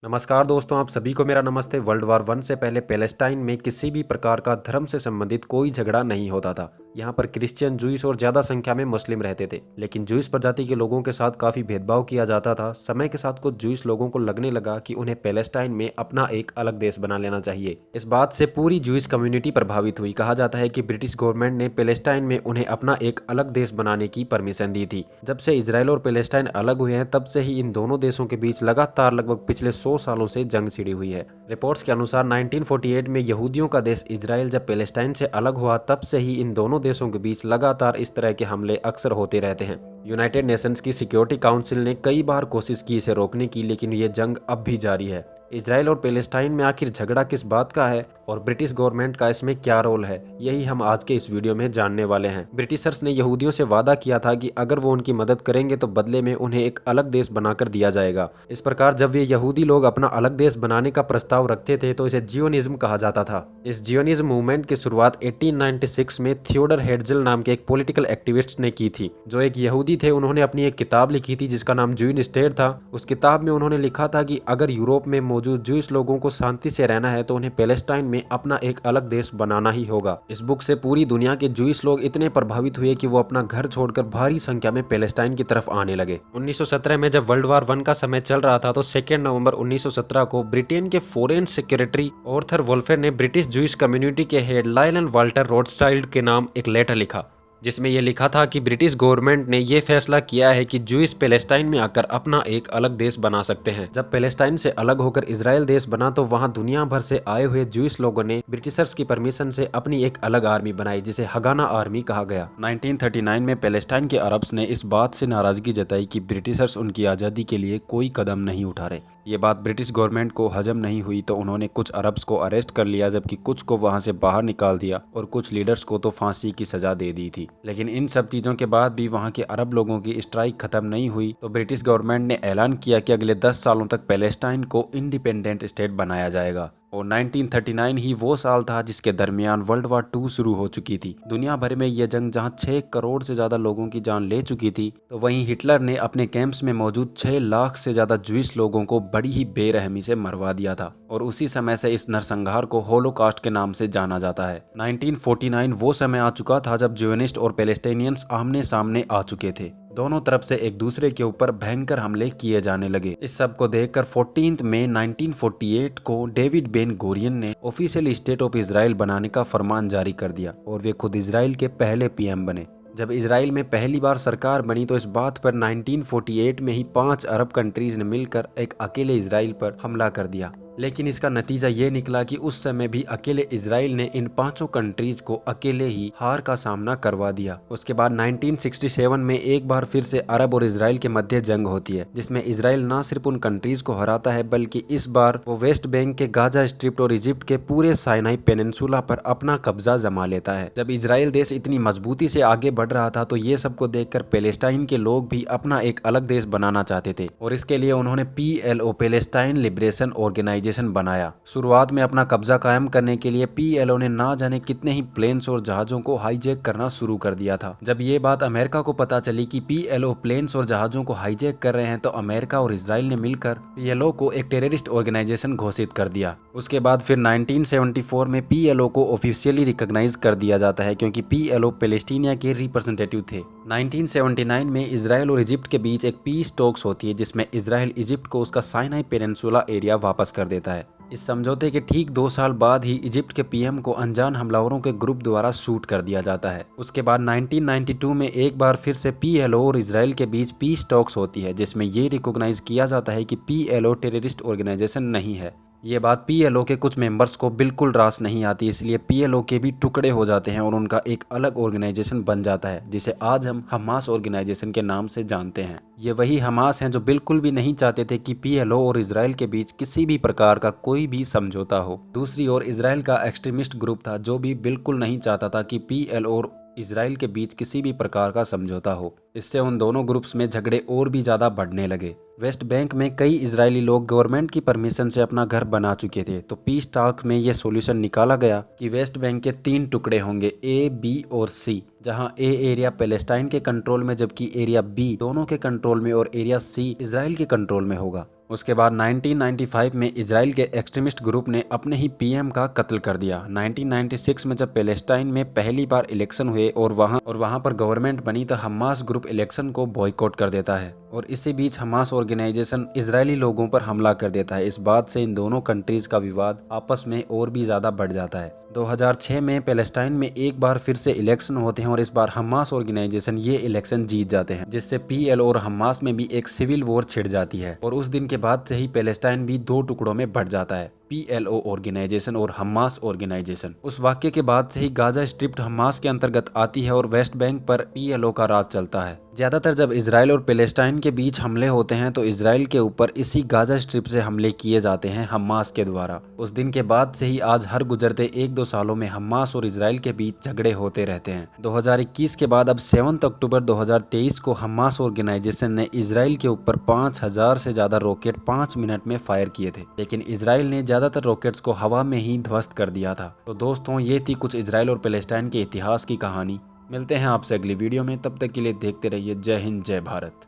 नमस्कार दोस्तों, आप सभी को मेरा नमस्ते। वर्ल्ड वार वन से पहले पैलेस्टाइन में किसी भी प्रकार का धर्म से संबंधित कोई झगड़ा नहीं होता था। यहाँ पर क्रिश्चियन, जूइश और ज्यादा संख्या में मुस्लिम रहते थे, लेकिन जूइश प्रजाति के लोगों के साथ काफी भेदभाव किया जाता था। समय के साथ कुछ जूइश लोगों को लगने लगा कि उन्हें पैलेस्टाइन में अपना एक अलग देश बना लेना चाहिए। इस बात से पूरी जूइश कम्युनिटी प्रभावित हुई। कहा जाता है कि ब्रिटिश गवर्नमेंट ने पैलेस्टाइन में उन्हें अपना एक अलग देश बनाने की परमिशन दी थी। जब से इजराइल और पैलेस्टाइन अलग हुए हैं, तब से ही इन दोनों देशों के बीच लगातार लगभग पिछले 100 सालों से जंग छिड़ी हुई है। रिपोर्ट्स के अनुसार 1948 में यहूदियों का देश इजराइल जब पैलेस्टाइन से अलग हुआ, तब से ही इन दोनों देशों के बीच लगातार इस तरह के हमले अक्सर होते रहते हैं। यूनाइटेड नेशंस की सिक्योरिटी काउंसिल ने कई बार कोशिश की इसे रोकने की, लेकिन ये जंग अब भी जारी है। इजराइल और पैलेस्टाइन में आखिर झगड़ा किस बात का है और ब्रिटिश गवर्नमेंट का इसमें क्या रोल है, यही हम आज के इस वीडियो में जानने वाले हैं। ब्रिटिशर्स ने यहूदियों से वादा किया था कि अगर वो उनकी मदद करेंगे तो बदले में उन्हें एक अलग देश बनाकर दिया जाएगा। इस प्रकार जब ये यहूदी लोग अपना अलग देश बनाने का प्रस्ताव रखते थे तो इसे जियोनिज्म कहा जाता था। इस जियोनिज्म मूवमेंट की शुरुआत 1896 में थियोडर हेर्जल नाम के एक पॉलिटिकल एक्टिविस्ट ने की थी, जो एक यहूदी थे। उन्होंने अपनी एक किताब लिखी थी जिसका नाम ज्यूइन स्टेट था। उस किताब में उन्होंने लिखा था कि अगर यूरोप में मौजूद जूइश लोगों को शांति से रहना है तो उन्हें पैलेस्टाइन में अपना एक अलग देश बनाना ही होगा। इस बुक से पूरी दुनिया के जूइश लोग इतने प्रभावित हुए कि वो अपना घर छोड़कर भारी संख्या में पैलेस्टाइन की तरफ आने लगे। 1917 में जब वर्ल्ड वार वन का समय चल रहा था तो 2 नवंबर 1917 को ब्रिटेन के फॉरेन सेक्रेटरी आर्थर वोल्फेर ने ब्रिटिश जूइश कम्युनिटी के हेड लायलन वाल्टर रोथस्चाइल्ड के नाम एक लेटर लिखा, जिसमें यह लिखा था कि ब्रिटिश गवर्नमेंट ने यह फैसला किया है कि जूइश पैलेस्टाइन में आकर अपना एक अलग देश बना सकते हैं। जब पैलेस्टाइन से अलग होकर इजराइल देश बना तो वहां दुनिया भर से आए हुए जूइश लोगों ने ब्रिटिशर्स की परमिशन से अपनी एक अलग आर्मी बनाई, जिसे हगाना आर्मी कहा गया। 1939 में पैलेस्टाइन के अरब्स ने इस बात से नाराजगी जताई कि ब्रिटिशर्स उनकी आज़ादी के लिए कोई कदम नहीं उठा रहे। ये बात ब्रिटिश गवर्नमेंट को हजम नहीं हुई तो उन्होंने कुछ अरब्स को अरेस्ट कर लिया, जबकि कुछ को वहां से बाहर निकाल दिया और कुछ लीडर्स को तो फांसी की सजा दे दी थी। लेकिन इन सब चीजों के बाद भी वहां के अरब लोगों की स्ट्राइक खत्म नहीं हुई तो ब्रिटिश गवर्नमेंट ने ऐलान किया कि अगले 10 सालों तक पैलेस्टाइन को इंडिपेंडेंट स्टेट बनाया जाएगा। और 1939 ही वो साल था जिसके दरमियान वर्ल्ड वार 2 शुरू हो चुकी थी। दुनिया भर में यह जंग जहां 6 करोड़ से ज्यादा लोगों की जान ले चुकी थी, तो वहीं हिटलर ने अपने कैंप्स में मौजूद 6 लाख से ज्यादा जूइश लोगों को बड़ी ही बेरहमी से मरवा दिया था। और उसी समय से इस नरसंहार को होलोकास्ट के नाम से जाना जाता है। 1949 वो समय आ चुका था जब जियोनिस्ट और पैलेस्टाइनियंस आमने सामने आ चुके थे। दोनों तरफ से एक दूसरे के ऊपर भयंकर हमले किए जाने लगे। इस सब को देखकर 14 मई 1948 को डेविड बेन गोरियन ने ऑफिशियल स्टेट ऑफ इजराइल बनाने का फरमान जारी कर दिया और वे खुद इजराइल के पहले पीएम बने। जब इजराइल में पहली बार सरकार बनी तो इस बात पर 1948 में ही 5 अरब कंट्रीज ने मिलकर एक अकेले इजराइल पर हमला कर दिया। लेकिन इसका नतीजा ये निकला कि उस समय भी अकेले इजराइल ने इन 5 कंट्रीज को अकेले ही हार का सामना करवा दिया। उसके बाद 1967 में एक बार फिर से अरब और इजराइल के मध्य जंग होती है, जिसमें इजराइल न सिर्फ उन कंट्रीज को हराता है बल्कि इस बार वो वेस्ट बैंक के गाजा स्ट्रिप और इजिप्ट के पूरे साइनाई पेनिनसुला पर अपना कब्जा जमा लेता है। जब इजराइल देश इतनी मजबूती से आगे बढ़ रहा था तो ये सबको देखकर पैलेस्टाइन के लोग भी अपना एक अलग देश बनाना चाहते थे और इसके लिए उन्होंने PLO पैलेस्टाइन लिबरेशन ऑर्गेनाइजेशन बनाया। शुरुआत में अपना कब्जा कायम करने के लिए PLO ने ना जाने कितने ही प्लेन्स और जहाजों को हाईजैक करना शुरू कर दिया था। जब ये बात अमेरिका को पता चली कि PLO प्लेन्स और जहाजों को हाईजैक कर रहे हैं तो अमेरिका और इजराइल ने मिलकर PLO को एक टेररिस्ट ऑर्गेनाइजेशन घोषित कर दिया। उसके बाद फिर 1974 में PLO को ऑफिशियली रिकॉग्नाइज कर दिया जाता है, क्योंकि PLO पैलेस्टीनिया के रिप्रेजेंटेटिव थे। 1979 में इजराइल और इजिप्ट के बीच एक पीस टॉक्स होती है, जिसमें इजराइल इजिप्ट को उसका साइनाई पेनिनसुला एरिया वापस कर देता है। इस समझौते के ठीक 2 साल बाद ही इजिप्ट के पीएम को अनजान हमलावरों के ग्रुप द्वारा शूट कर दिया जाता है। उसके बाद 1992 में एक बार फिर से PLO और इजराइल के बीच पीस टॉक्स होती है, जिसमें ये रिकॉग्नाइज किया जाता है कि PLO टेररिस्ट ऑर्गेनाइजेशन नहीं है। ये बात PLO के कुछ मेंबर्स को बिल्कुल रास नहीं आती, इसलिए PLO के भी टुकड़े हो जाते हैं और उनका एक अलग ऑर्गेनाइजेशन बन जाता है, जिसे आज हम हमास ऑर्गेनाइजेशन के नाम से जानते हैं। ये वही हमास हैं जो बिल्कुल भी नहीं चाहते थे कि PLO और इजराइल के बीच किसी भी प्रकार का कोई भी समझौता हो। दूसरी ओर इजराइल का एक्सट्रीमिस्ट ग्रुप था जो भी बिल्कुल नहीं चाहता था कि PLO और इजराइल के बीच किसी भी प्रकार का समझौता हो। इससे उन दोनों ग्रुप्स में झगड़े और भी ज्यादा बढ़ने लगे। वेस्ट बैंक में कई इजरायली लोग गवर्नमेंट की परमिशन से अपना घर बना चुके थे, तो पीस टॉक में यह सॉल्यूशन निकाला गया कि वेस्ट बैंक के 3 टुकड़े होंगे, A, B और C, जहां A एरिया पैलेस्टाइन के कंट्रोल में जबकि एरिया B दोनों के कंट्रोल में और एरिया C इजराइल के कंट्रोल में होगा। उसके बाद 1995 में इजराइल के एक्सट्रीमिस्ट ग्रुप ने अपने ही पीएम का कत्ल कर दिया। 1996 में जब पैलेस्टाइन में पहली बार इलेक्शन हुए और वहां पर गवर्नमेंट बनी तो हमास ग्रुप इलेक्शन को बॉयकॉट कर देता है और इसी बीच हमास ऑर्गेनाइजेशन इजरायली लोगों पर हमला कर देता है। इस बात से इन दोनों कंट्रीज का विवाद आपस में और भी ज्यादा बढ़ जाता है। 2006 में पैलेस्टाइन में एक बार फिर से इलेक्शन होते हैं और इस बार हमास ऑर्गेनाइजेशन ये इलेक्शन जीत जाते हैं, जिससे पीएलओ और हमास में भी एक सिविल वॉर छिड़ जाती है और उस दिन के बाद से ही पैलेस्टाइन भी दो टुकड़ों में बढ़ जाता है, पीएलओ ऑर्गेनाइजेशन और हमास ऑर्गेनाइजेशन। उस वाक्य के बाद से ही गाजा स्ट्रिप हमास के अंतर्गत आती है और वेस्ट बैंक पर पीएलओ का राज चलता है। ज्यादातर जब इजराइल और पैलेस्टाइन के बीच हमले होते हैं तो इजराइल के ऊपर इसी गाजा स्ट्रिप से हमले किए जाते हैं हमास के द्वारा। उस दिन के बाद से ही आज हर गुजरते 1-2 सालों में हमास और इजराइल के बीच झगड़े होते रहते हैं। 2021 के बाद अब 7 अक्टूबर 2023 को हमास ऑर्गेनाइजेशन ने इजराइल के ऊपर 5000 से ज्यादा रॉकेट 5 मिनट में फायर किए थे, लेकिन इजराइल ने ज्यादातर रॉकेट्स को हवा में ही ध्वस्त कर दिया था। तो दोस्तों, ये थी कुछ इजराइल और पैलेस्टाइन के इतिहास की कहानी। मिलते हैं आपसे अगली वीडियो में, तब तक के लिए देखते रहिए। जय हिंद, जय भारत।